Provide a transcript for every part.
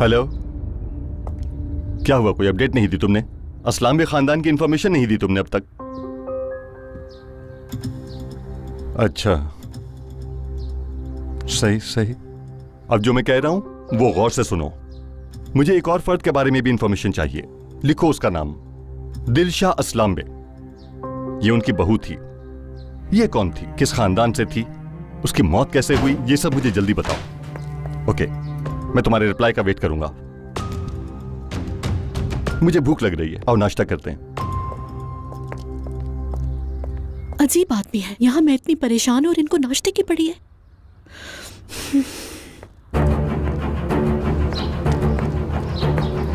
Hello, क्या हुआ? कोई अपडेट नहीं दी तुमने? असलाम खानदान की इंफॉर्मेशन नहीं दी तुमने अब तक? अच्छा, सही सही। अब जो मैं कह रहा हूं वो गौर से सुनो। मुझे एक और फर्द के बारे में भी इंफॉर्मेशन चाहिए। लिखो उसका नाम, दिलशाह असलाम्बे। ये उनकी बहू थी। ये कौन थी, किस खानदान से थी, उसकी मौत कैसे हुई, ये सब मुझे जल्दी बताओ। ओके, मैं तुम्हारे रिप्लाई का वेट करूंगा। मुझे भूख लग रही है, और नाश्ता करते हैं। अजीब आदमी है, यहाँ मैं इतनी परेशान हूँ और इनको नाश्ते की पड़ी है।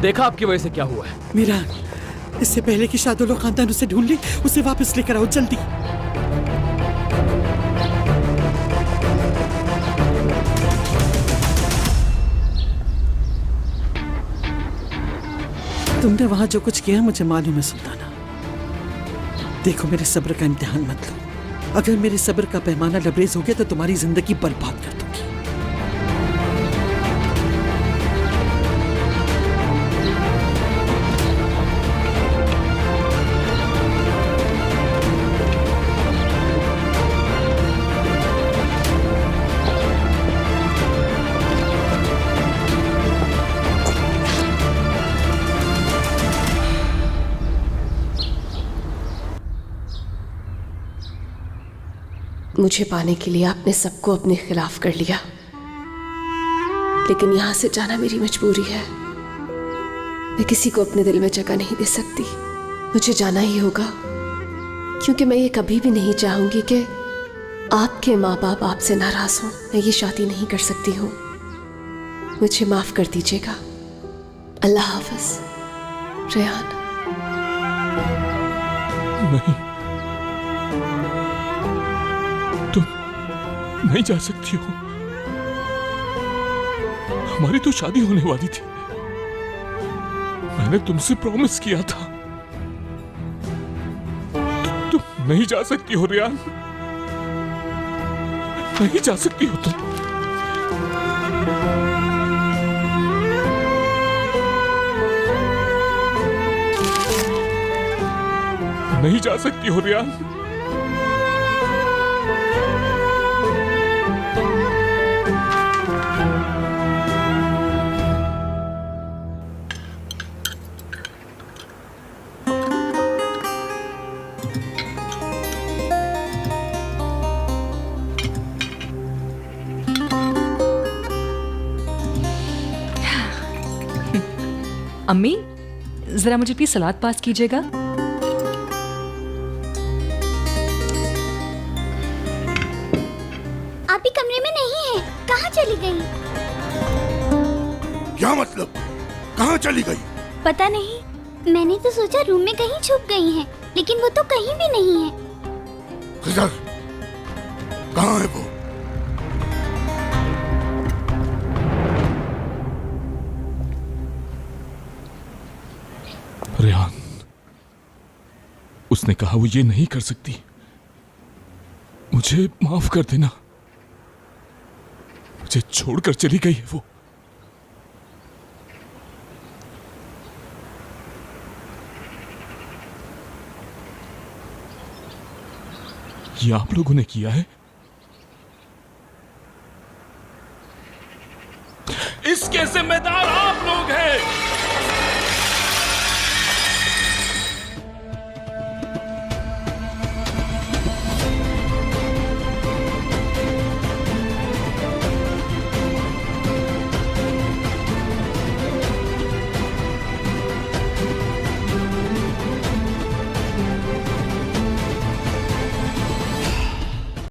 देखा आपकी वजह से क्या हुआ है। मीरा, इससे पहले कि शादुल खानदान उसे ढूंढ ले, उसे वापस लेकर आओ जल्दी। तुमने वहां जो कुछ किया मुझे मालूम है सुल्ताना। देखो, मेरे सब्र का इम्तिहान मत लो। अगर मेरे सब्र का पैमाना लबरेज हो गया तो तुम्हारी जिंदगी बर्बाद कर दूंगी। मुझे पाने के लिए आपने सबको अपने खिलाफ कर लिया, लेकिन यहां से जाना मेरी मजबूरी है। मैं किसी को अपने दिल में जगह नहीं दे सकती। मुझे जाना ही होगा, क्योंकि मैं ये कभी भी नहीं चाहूंगी कि आपके माँ बाप आपसे नाराज हों। मैं ये शादी नहीं कर सकती हूँ। मुझे माफ कर दीजिएगा। अल्लाह हाफ़िज़। रेहान। नहीं, तुम नहीं जा सकती हो। हमारी तो शादी होने वाली थी। मैंने तुमसे प्रॉमिस किया था। तुम नहीं जा सकती हो रेहान, नहीं जा सकती हो तुम। नहीं जा सकती हो रेहान। अम्मी, जरा मुझे प्लीज सलाद पास कीजिएगा। आप ही कमरे में नहीं है, कहाँ चली गई? क्या मतलब, कहाँ चली गई? पता नहीं, मैंने तो सोचा रूम में कहीं छुप गई हैं, लेकिन वो तो कहीं भी नहीं है। खिज़र, कहाँ है वो? रेहान, उसने कहा वो ये नहीं कर सकती। मुझे माफ कर देना। मुझे छोड़कर चली गई है वो। ये आप लोगों ने किया है?